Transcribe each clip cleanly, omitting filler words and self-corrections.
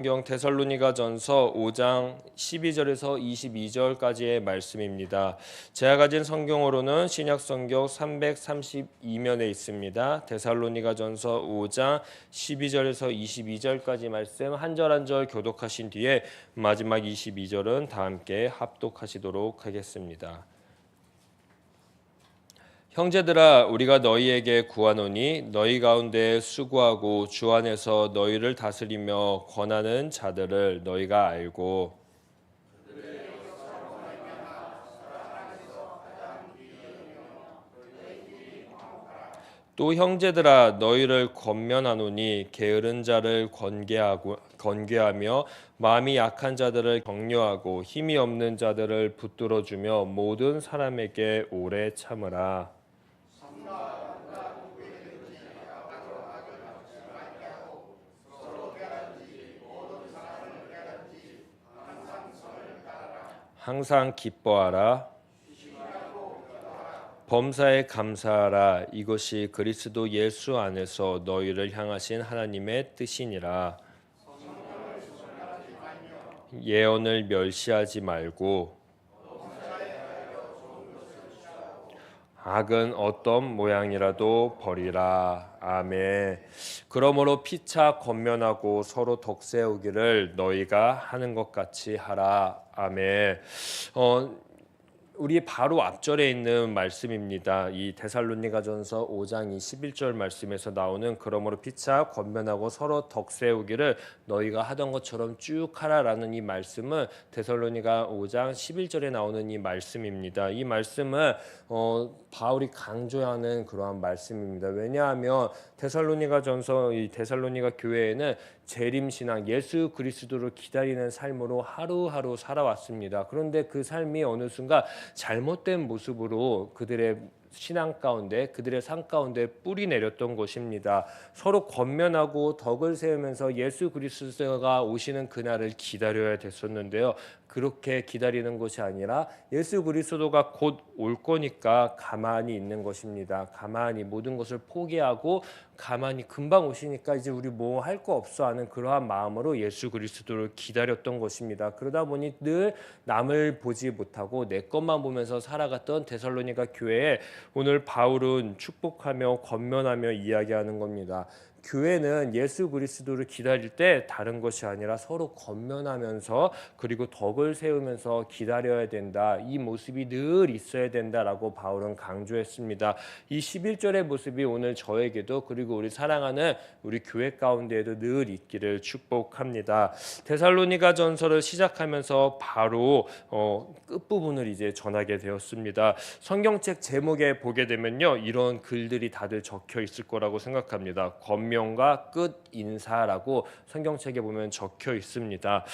성경 데살로니가전서 5장 12절에서 22절까지의 말씀입니다. 제가 가진 성경으로는 신약성경 332면에 있습니다. 데살로니가전서 5장 12절에서 22절까지 말씀 한 절 한 절 교독하신 뒤에 마지막 22절은 다 함께 합독하시도록 하겠습니다. 형제들아, 우리가 너희에게 구하노니 너희 가운데 수고하고 주 안에서 너희를 다스리며 권하는 자들을 너희가 알고, 또 형제들아, 너희를 권면하노니 게으른 자를 권계하며 마음이 약한 자들을 격려하고 힘이 없는 자들을 붙들어주며 모든 사람에게 오래 참으라. 항상 기뻐하라. 범사에 감사하라. 이것이 그리스도 예수 안에서 너희를 향하신 하나님의 뜻이니라. 예언을 멸시하지 말고 악은 어떤 모양이라도 버리라. 아멘. 그러므로 피차 권면하고 서로 덕세우기를 너희가 하는 것 같이 하라. 아멘. 우리 바로 앞절에 있는 말씀입니다. 이 데살로니가전서 5장 21절 말씀에서 나오는 그러므로 피차 권면하고 서로 덕세우기를 너희가 하던 것처럼 쭉 하라라는 이 말씀은 데살로니가 5장 11절에 나오는 이 말씀입니다. 이 말씀은 바울이 강조하는 그러한 말씀입니다. 왜냐하면 데살로니가전서 이 데살로니가 교회에는 재림신앙 예수 그리스도를 기다리는 삶으로 하루하루 살아왔습니다. 그런데 그 삶이 어느 순간 잘못된 모습으로 그들의 신앙 가운데 그들의 삶 가운데 뿌리 내렸던 것입니다. 서로 권면하고 덕을 세우면서 예수 그리스도가 오시는 그날을 기다려야 됐었는데요. 그렇게 기다리는 것이 아니라 예수 그리스도가 곧 올 거니까 가만히 있는 것입니다. 가만히 모든 것을 포기하고 가만히 금방 오시니까 이제 우리 뭐 할 거 없어 하는 그러한 마음으로 예수 그리스도를 기다렸던 것입니다. 그러다 보니 늘 남을 보지 못하고 내 것만 보면서 살아갔던 데살로니가 교회에 오늘 바울은 축복하며 권면하며 이야기하는 겁니다. 교회는 예수 그리스도를 기다릴 때 다른 것이 아니라 서로 권면하면서 그리고 덕을 세우면서 기다려야 된다. 이 모습이 늘 있어야 된다라고 바울은 강조했습니다. 이 11절의 모습이 오늘 저에게도 그리고 우리 사랑하는 우리 교회 가운데에도 늘 있기를 축복합니다. 데살로니가 전서를 시작하면서 바로 끝부분을 이제 전하게 되었습니다. 성경책 제목에 보게 되면요, 이런 글들이 다들 적혀 있을 거라고 생각합니다. 권면과 끝 인사라고 성경책에 보면 적혀 있습니다.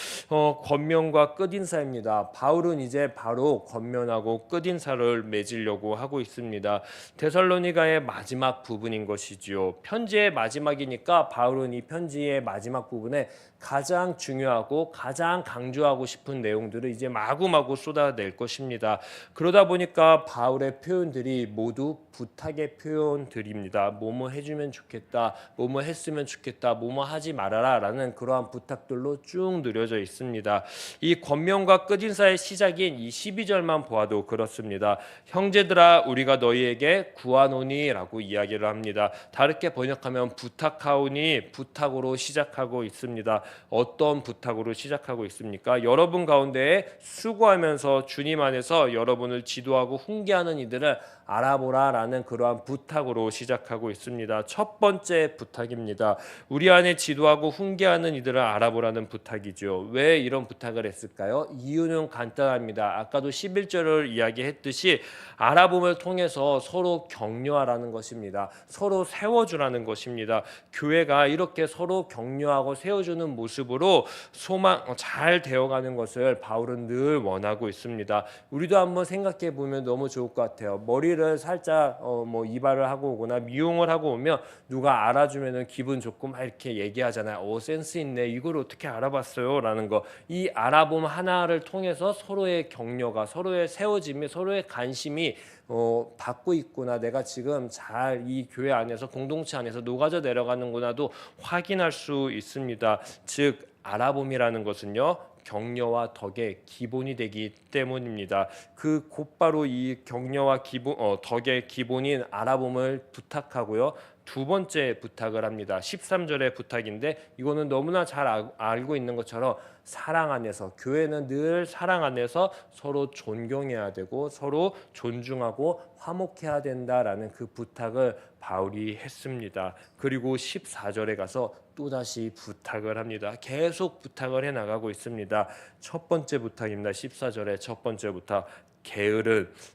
권면과 끝 인사입니다. 바울은 이제 바로 권면하고 끝 인사를 맺으려고 하고 있습니다. 데살로니가의 마지막 부분인 것이지요. 편지의 마지막이니까 바울은 이 편지의 마지막 부분에 가장 중요하고 가장 강조하고 싶은 내용들을 이제 마구마구 쏟아낼 것입니다. 그러다 보니까 바울의 표현들이 모두 부탁의 표현들입니다. 뭐뭐 해주면 좋겠다, 뭐뭐 했으면 좋겠다, 뭐뭐 하지 말아라 라는 그러한 부탁들로 쭉 느려져 있습니다. 이 권면과 끝인사의 시작인 이 12절만 보아도 그렇습니다. 형제들아, 우리가 너희에게 구하노니 라고 이야기를 합니다. 다르게 번역하면 부탁하오니, 부탁으로 시작하고 있습니다. 어떤 부탁으로 시작하고 있습니까? 여러분 가운데 수고하면서 주님 안에서 여러분을 지도하고 훈계하는 이들을 알아보라라는 그러한 부탁으로 시작하고 있습니다. 첫 번째 부탁입니다. 우리 안에 지도하고 훈계하는 이들을 알아보라는 부탁이죠. 왜 이런 부탁을 했을까요? 이유는 간단합니다. 아까도 11절을 이야기했듯이 알아봄을 통해서 서로 격려하라는 것입니다. 서로 세워주라는 것입니다. 교회가 이렇게 서로 격려하고 세워주는 모습으로 잘 되어가는 것을 바울은 늘 원하고 있습니다. 우리도 한번 생각해 보면 너무 좋을 것 같아요. 머리를 살짝 이발을 하고 오거나 미용을 하고 오면 누가 알아주면은 기분 좋고 막 이렇게 얘기하잖아요. 센스 있네. 이걸 어떻게 알아봤어요? 라는 거. 이 알아봄 하나를 통해서 서로의 격려가, 서로의 세워짐이, 서로의 관심이 받고 있구나. 내가 지금 잘 이 교회 안에서 공동체 안에서 녹아져 내려가는구나도 확인할 수 있습니다. 즉 알아봄이라는 것은요, 격려와 덕의 기본이 되기 때문입니다. 그 곧바로 이 격려와 덕의 기본인 알아봄을 부탁하고요. 두 번째 부탁을 합니다. 13절의 부탁인데 이거는 너무나 잘 알고 있는 것처럼 사랑 안에서, 교회는 늘 사랑 안에서 서로 존경해야 되고 서로 존중하고 화목해야 된다라는 그 부탁을 바울이 했습니다. 그리고 14절에 가서 또다시 부탁을 합니다. 계속 부탁을 해 나가고 있습니다. 첫 번째 부탁입니다. 14절의 첫 번째 부탁.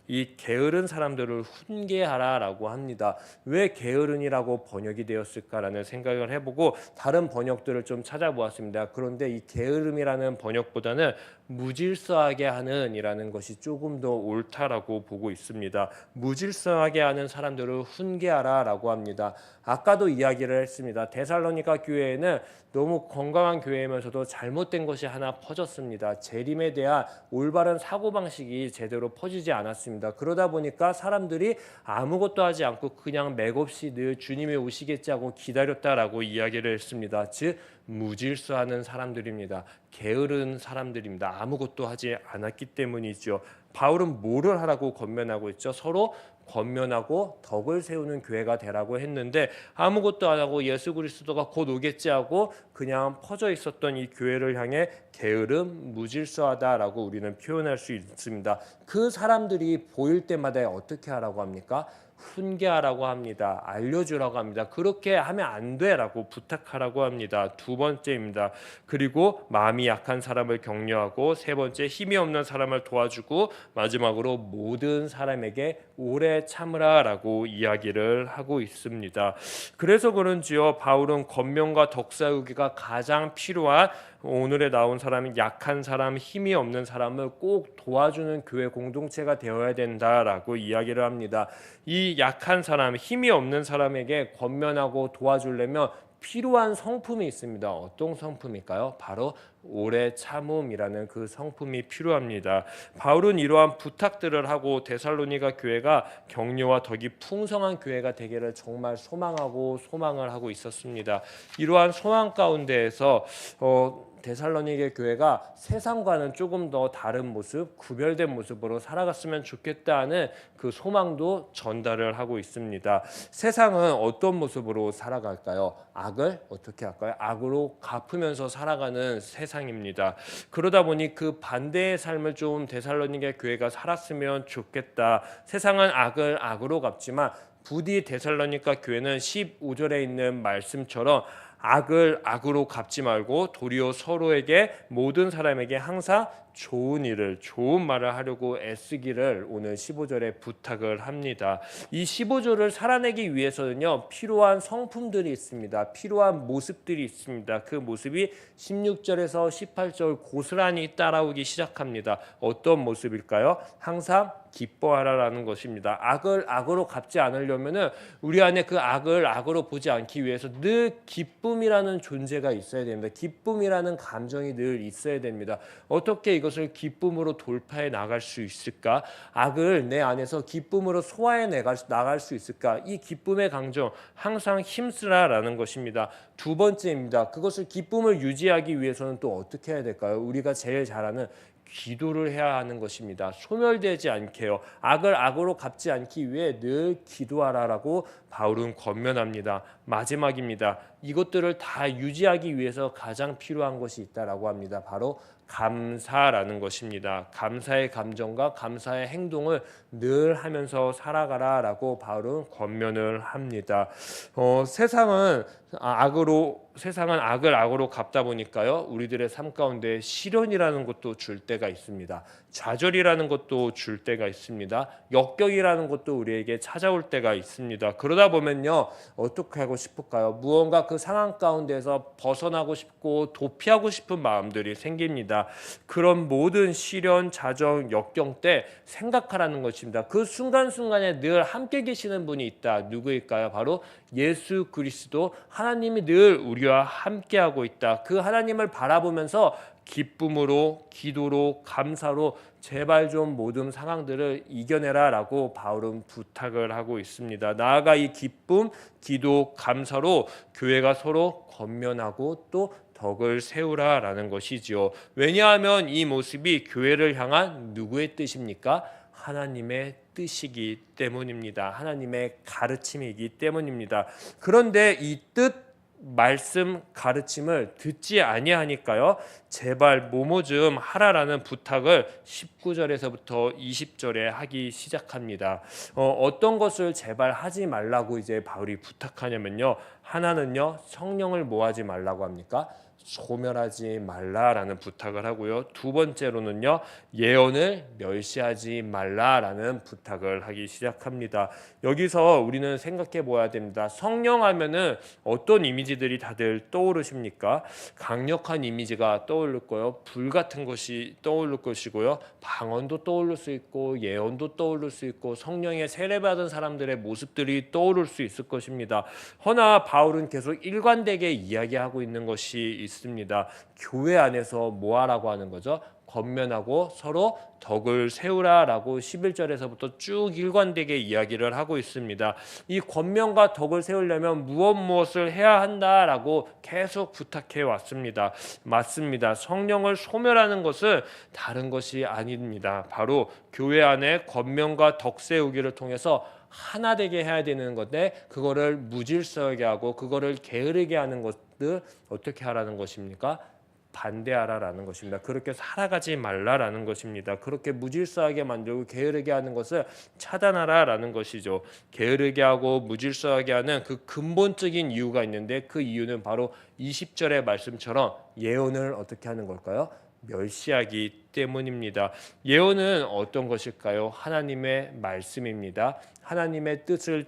이 게으른 사람들을 훈계하라라고 합니다. 왜 게으른이라고 번역이 되었을까라는 생각을 해보고 다른 번역들을 좀 찾아보았습니다. 그런데 이 게으름이라는 번역보다는 무질서하게 하는 이라는 것이 조금 더 옳다라고 보고 있습니다. 무질서하게 하는 사람들을 훈계하라라고 합니다. 아까도 이야기를 했습니다. 데살로니가 교회에는 너무 건강한 교회이면서도 잘못된 것이 하나 퍼졌습니다. 재림에 대한 올바른 사고방식이 제대로 퍼지지 않았습니다. 그러다 보니까 사람들이 아무것도 하지 않고 그냥 맥없이 늘 주님이 오시겠지 하고 기다렸다라고 이야기를 했습니다. 즉 무질서하는 사람들입니다. 게으른 사람들입니다. 아무것도 하지 않았기 때문이죠. 바울은 뭐를 하라고 권면하고 있죠? 서로 권면하고 덕을 세우는 교회가 되라고 했는데 아무것도 안 하고 예수 그리스도가 곧 오겠지 하고 그냥 퍼져 있었던 이 교회를 향해 게으름, 무질서하다라고 우리는 표현할 수 있습니다. 그 사람들이 보일 때마다 어떻게 하라고 합니까? 훈계하라고 합니다. 알려주라고 합니다. 그렇게 하면 안 돼라고 부탁하라고 합니다. 두 번째입니다. 그리고 마음이 약한 사람을 격려하고 세 번째 힘이 없는 사람을 도와주고 마지막으로 모든 사람에게 오래 참으라라고 이야기를 하고 있습니다. 그래서 그런지요, 바울은 권면과 덕사우기가 가장 필요한 오늘에 나온 사람이 약한 사람, 힘이 없는 사람을 꼭 도와주는 교회 공동체가 되어야 된다라고 이야기를 합니다. 이 약한 사람, 힘이 없는 사람에게 권면하고 도와주려면 필요한 성품이 있습니다. 어떤 성품일까요? 바로 오래 참음이라는 그 성품이 필요합니다. 바울은 이러한 부탁들을 하고 데살로니가 교회가 격려와 덕이 풍성한 교회가 되기를 정말 소망하고 소망을 하고 있었습니다. 이러한 소망 가운데에서 데살로니게 교회가 세상과는 조금 더 다른 모습, 구별된 모습으로 살아갔으면 좋겠다는 그 소망도 전달을 하고 있습니다. 세상은 어떤 모습으로 살아갈까요? 악을 어떻게 할까요? 악으로 갚으면서 살아가는 세상입니다. 그러다 보니 그 반대의 삶을 좀 데살로니게 교회가 살았으면 좋겠다. 세상은 악을 악으로 갚지만 부디 데살로니가 교회는 15절에 있는 말씀처럼 악을 악으로 갚지 말고 도리어 서로에게 모든 사람에게 항상 좋은 일을, 좋은 말을 하려고 애쓰기를 오늘 15절에 부탁을 합니다. 이 15절을 살아내기 위해서는요, 필요한 성품들이 있습니다. 필요한 모습들이 있습니다. 그 모습이 16절에서 18절 고스란히 따라오기 시작합니다. 어떤 모습일까요? 항상 기뻐하라라는 것입니다. 악을 악으로 갚지 않으려면은 우리 안에 그 악을 악으로 보지 않기 위해서 늘 기쁨이라는 존재가 있어야 됩니다. 기쁨이라는 감정이 늘 있어야 됩니다. 어떻게 이것을 기쁨으로 돌파해 나갈 수 있을까? 악을 내 안에서 기쁨으로 소화해 나갈 수 있을까? 이 기쁨의 감정 항상 힘쓰라라는 것입니다. 두 번째입니다. 그것을 기쁨을 유지하기 위해서는 또 어떻게 해야 될까요? 우리가 제일 잘 아는 기도를 해야 하는 것입니다. 소멸되지 않게요. 악을 악으로 갚지 않기 위해 늘 기도하라라고 바울은 권면합니다. 마지막입니다. 이것들을 다 유지하기 위해서 가장 필요한 것이 있다라고 합니다. 바로 감사라는 것입니다. 감사의 감정과 감사의 행동을 늘 하면서 살아가라라고 바울은 권면을 합니다. 세상은 악을 악으로 갚다 보니까요, 우리들의 삶 가운데 시련이라는 것도 줄 때가 있습니다. 좌절이라는 것도 줄 때가 있습니다. 역경이라는 것도 우리에게 찾아올 때가 있습니다. 그러다 보면요, 어떻게 하고 싶을까요? 무언가 그 상황 가운데서 벗어나고 싶고 도피하고 싶은 마음들이 생깁니다. 그런 모든 시련, 좌절, 역경 때 생각하라는 것입니다. 그 순간순간에 늘 함께 계시는 분이 있다. 누구일까요? 바로 예수 그리스도, 하나님이 늘 우리와 함께하고 있다. 그 하나님을 바라보면서 기쁨으로, 기도로, 감사로 제발 좀 모든 상황들을 이겨내라라고 바울은 부탁을 하고 있습니다. 나아가 이 기쁨, 기도, 감사로 교회가 서로 권면하고 또 덕을 세우라라는 것이지요. 왜냐하면 이 모습이 교회를 향한 누구의 뜻입니까? 하나님의 뜻이기 때문입니다. 하나님의 가르침이기 때문입니다. 그런데 이 뜻, 말씀, 가르침을 듣지 아니하니까요. 제발 뭐뭐 좀 하라라는 부탁을 19절에서부터 20절에 하기 시작합니다. 어떤 것을 제발 하지 말라고 이제 바울이 부탁하냐면요. 하나는요. 성령을 뭐 하지 말라고 합니까? 소멸하지 말라라는 부탁을 하고요. 두 번째로는요. 예언을 멸시하지 말라라는 부탁을 하기 시작합니다. 여기서 우리는 생각해 보아야 됩니다. 성령 하면은 어떤 이미지들이 다들 떠오르십니까? 강력한 이미지가 떠오를 거요. 불 같은 것이 떠오를 것이고요. 방언도 떠오를 수 있고 예언도 떠오를 수 있고 성령의 세례받은 사람들의 모습들이 떠오를 수 있을 것입니다. 허나 바울은 계속 일관되게 이야기하고 있는 것이 있습니다. 교회 안에서 뭐 하라고 하는 거죠? 권면하고 서로 덕을 세우라라고 11절에서부터 쭉 일관되게 이야기를 하고 있습니다. 이 권면과 덕을 세우려면 무엇을 해야 한다라고 계속 부탁해 왔습니다. 맞습니다. 성령을 소멸하는 것은 다른 것이 아닙니다. 바로 교회 안에 권면과 덕 세우기를 통해서 하나 되게 해야 되는 건데 그거를 무질서하게 하고 그거를 게으르게 하는 것들 어떻게 하라는 것입니까? 반대하라라는 것입니다. 그렇게 살아가지 말라라는 것입니다. 그렇게 무질서하게 만들고 게으르게 하는 것을 차단하라라는 것이죠. 게으르게 하고 무질서하게 하는 그 근본적인 이유가 있는데 그 이유는 바로 20절의 말씀처럼 예언을 어떻게 하는 걸까요? 멸시하기 때문입니다. 예언은 어떤 것일까요? 하나님의 말씀입니다. 하나님의 뜻을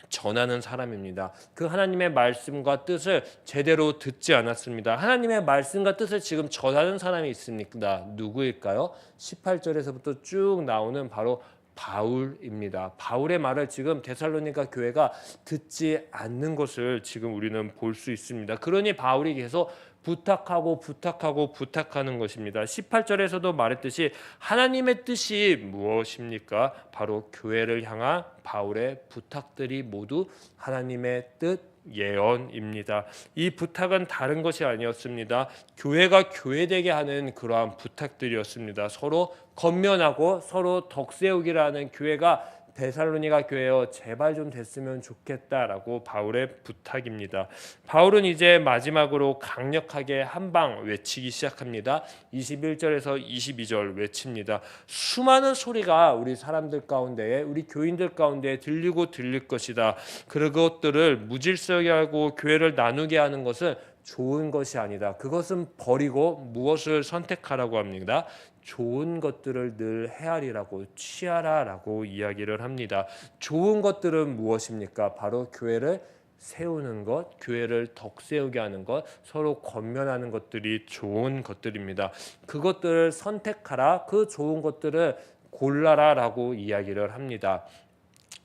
전하는 사람입니다. 그 하나님의 말씀과 뜻을 제대로 듣지 않았습니다. 하나님의 말씀과 뜻을 지금 전하는 사람이 있습니다. 누구일까요? 18절에서부터 쭉 나오는 바로 바울입니다. 바울의 말을 지금 데살로니가 교회가 듣지 않는 것을 지금 우리는 볼 수 있습니다. 그러니 바울이 계속 부탁하는 것입니다. 18절에서도 말했듯이 하나님의 뜻이 무엇입니까? 바로 교회를 향한 바울의 부탁들이 모두 하나님의 뜻, 예언입니다. 이 부탁은 다른 것이 아니었습니다. 교회가 교회되게 하는 그러한 부탁들이었습니다. 서로 권면하고 서로 덕세우기라는 교회가 데살로니가 교회여 제발 좀 됐으면 좋겠다라고 바울의 부탁입니다. 바울은 이제 마지막으로 강력하게 한방 외치기 시작합니다. 21절에서 22절 외칩니다. 수많은 소리가 우리 사람들 가운데에 우리 교인들 가운데 들리고 들릴 것이다. 그것들을 무질서하게 하고 교회를 나누게 하는 것은 좋은 것이 아니다. 그것은 버리고 무엇을 선택하라고 합니다. 좋은 것들을 늘 헤아리라고 취하라라고 이야기를 합니다. 좋은 것들은 무엇입니까? 바로 교회를 세우는 것, 교회를 덕세우게 하는 것, 서로 권면하는 것들이 좋은 것들입니다. 그것들을 선택하라, 그 좋은 것들을 골라라라고 이야기를 합니다.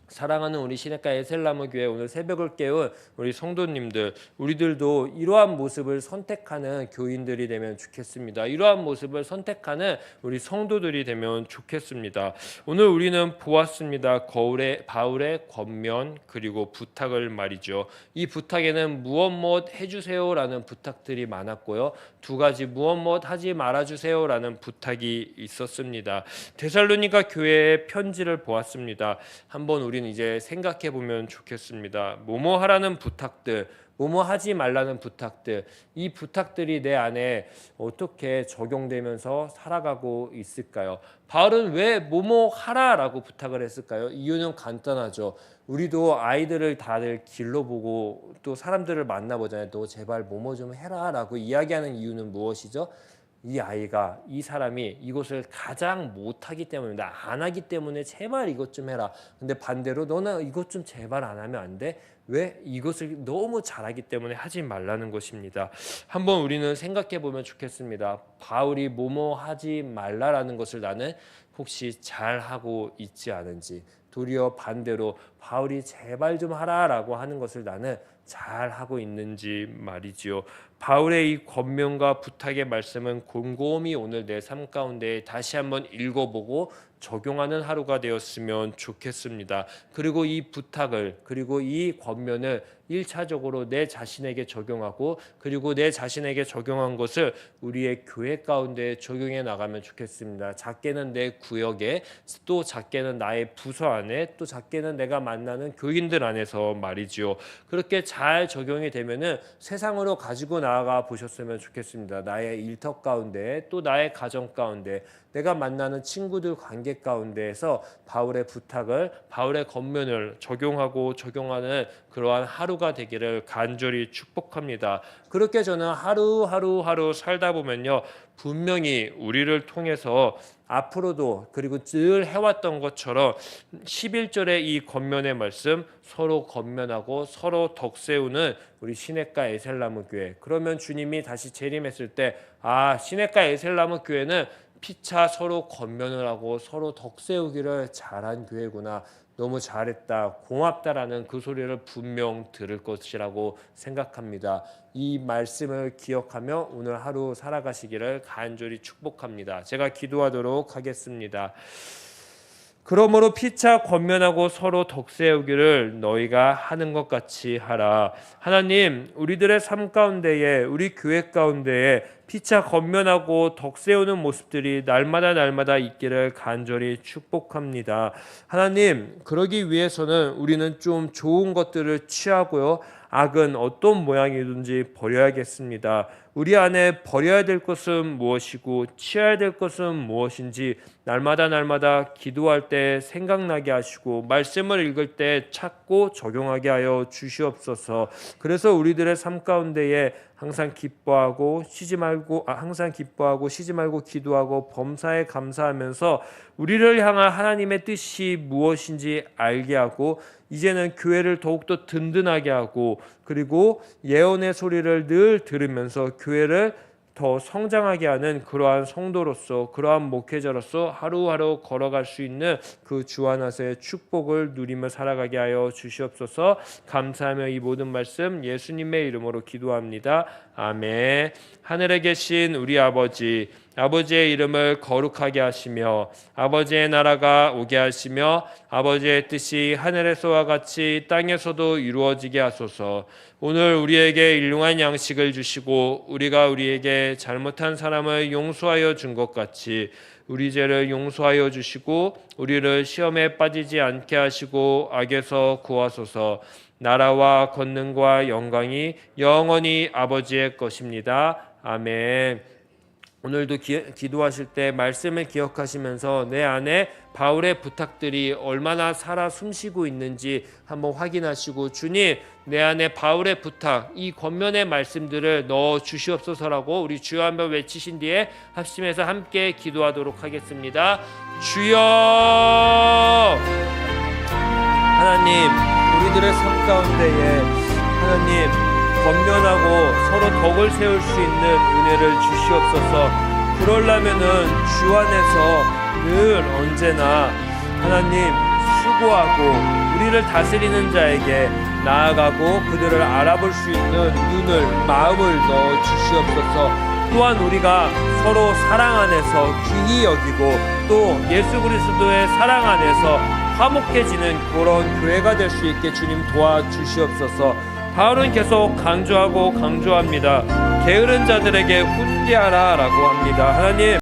사랑하는 우리 시냇가 에셀나무 교회 오늘 새벽을 깨운 우리 성도님들, 우리들도 이러한 모습을 선택하는 교인들이 되면 좋겠습니다. 이러한 모습을 선택하는 우리 성도들이 되면 좋겠습니다. 오늘 우리는 보았습니다. 바울의 권면 그리고 부탁을 말이죠. 이 부탁에는 무엇 해주세요라는 부탁들이 많았고요. 두 가지 무엇 하지 말아주세요라는 부탁이 있었습니다. 데살로니가 교회의 편지를 보았습니다. 한번 우리는 이제 생각해 보면 좋겠습니다. 뭐뭐 하라는 부탁들, 뭐뭐 하지 말라는 부탁들, 이 부탁들이 내 안에 어떻게 적용되면서 살아가고 있을까요? 바울은 왜 뭐뭐 하라라고 부탁을 했을까요? 이유는 간단하죠. 우리도 아이들을 다들 길러보고 또 사람들을 만나보잖아요. 너 제발 뭐뭐 좀 해라라고 이야기하는 이유는 무엇이죠? 이 아이가 이 사람이 이것을 가장 못하기 때문입니다. 안 하기 때문에 제발 이것 좀 해라. 근데 반대로 너는 이것 좀 제발 안 하면 안 돼? 왜? 이것을 너무 잘하기 때문에 하지 말라는 것입니다. 한번 우리는 생각해 보면 좋겠습니다. 바울이 뭐뭐 하지 말라라는 것을 나는 혹시 잘하고 있지 않은지, 도리어 반대로 바울이 제발 좀 하라라고 하는 것을 나는 잘하고 있는지 말이지요. 바울의 이 권면과 부탁의 말씀은 곰곰이 오늘 내 삶 가운데 다시 한번 읽어보고 적용하는 하루가 되었으면 좋겠습니다. 그리고 이 부탁을, 그리고 이 권면을 1차적으로 내 자신에게 적용하고, 그리고 내 자신에게 적용한 것을 우리의 교회 가운데 적용해 나가면 좋겠습니다. 작게는 내 구역에, 또 작게는 나의 부서 안에, 또 작게는 내가 만나는 교인들 안에서 말이지요. 그렇게 잘 적용이 되면은 세상으로 가지고 나아가 보셨으면 좋겠습니다. 나의 일터 가운데, 또 나의 가정 가운데, 내가 만나는 친구들 관계 가운데에서 바울의 부탁을, 바울의 권면을 적용하고 적용하는 그러한 하루가 되기를 간절히 축복합니다. 그렇게 저는 하루 살다 보면요, 분명히 우리를 통해서 앞으로도, 그리고 늘 해왔던 것처럼 11절의 이 권면의 말씀, 서로 권면하고 서로 덕세우는 우리 시냇가 에셀나무 교회. 그러면 주님이 다시 재림했을 때, 시냇가 에셀나무 교회는 피차 서로 권면을 하고 서로 덕세우기를 잘한 교회구나, 너무 잘했다, 고맙다라는 그 소리를 분명 들을 것이라고 생각합니다. 이 말씀을 기억하며 오늘 하루 살아가시기를 간절히 축복합니다. 제가 기도하도록 하겠습니다. 그러므로 피차 권면하고 서로 덕세우기를 너희가 하는 것 같이 하라. 하나님, 우리들의 삶 가운데에, 우리 교회 가운데에 피차 권면하고 덕세우는 모습들이 날마다 있기를 간절히 축복합니다. 하나님, 그러기 위해서는 우리는 좀 좋은 것들을 취하고요, 악은 어떤 모양이든지 버려야겠습니다. 우리 안에 버려야 될 것은 무엇이고 취해야 될 것은 무엇인지 날마다 기도할 때 생각나게 하시고, 말씀을 읽을 때 찾고 적용하게 하여 주시옵소서. 그래서 우리들의 삶 가운데에 항상 기뻐하고 쉬지 말고 기도하고 범사에 감사하면서 우리를 향한 하나님의 뜻이 무엇인지 알게 하고, 이제는 교회를 더욱더 든든하게 하고, 그리고 예언의 소리를 늘 들으면서 교회를 더 성장하게 하는 그러한 성도로서, 그러한 목회자로서 하루하루 걸어갈 수 있는 그 주안하세의 축복을 누리며 살아가게 하여 주시옵소서. 감사하며 이 모든 말씀 예수님의 이름으로 기도합니다. 아멘. 하늘에 계신 우리 아버지, 아버지의 이름을 거룩하게 하시며 아버지의 나라가 오게 하시며 아버지의 뜻이 하늘에서와 같이 땅에서도 이루어지게 하소서. 오늘 우리에게 일용할 양식을 주시고 우리가 우리에게 잘못한 사람을 용서하여 준 것 같이 우리 죄를 용서하여 주시고 우리를 시험에 빠지지 않게 하시고 악에서 구하소서. 나라와 권능과 영광이 영원히 아버지의 것입니다. 아멘. 오늘도 기도하실 때 말씀을 기억하시면서 내 안에 바울의 부탁들이 얼마나 살아 숨쉬고 있는지 한번 확인하시고, 주님, 내 안에 바울의 부탁, 이 권면의 말씀들을 넣어 주시옵소서라고 우리 주여 한번 외치신 뒤에 합심해서 함께 기도하도록 하겠습니다. 주여! 하나님, 우리들의 삶 가운데에 하나님 권면하고 서로 덕을 세울 수 있는 은혜를 주시옵소서. 그러려면은 주 안에서 늘 언제나 하나님 수고하고 우리를 다스리는 자에게 나아가고 그들을 알아볼 수 있는 눈을, 마음을 넣어 주시옵소서. 또한 우리가 서로 사랑 안에서 귀히 여기고 또 예수 그리스도의 사랑 안에서 화목해지는 그런 교회가 될 수 있게 주님 도와주시옵소서. 바울은 계속 강조합니다. 게으른 자들에게 훈계하라 라고 합니다. 하나님,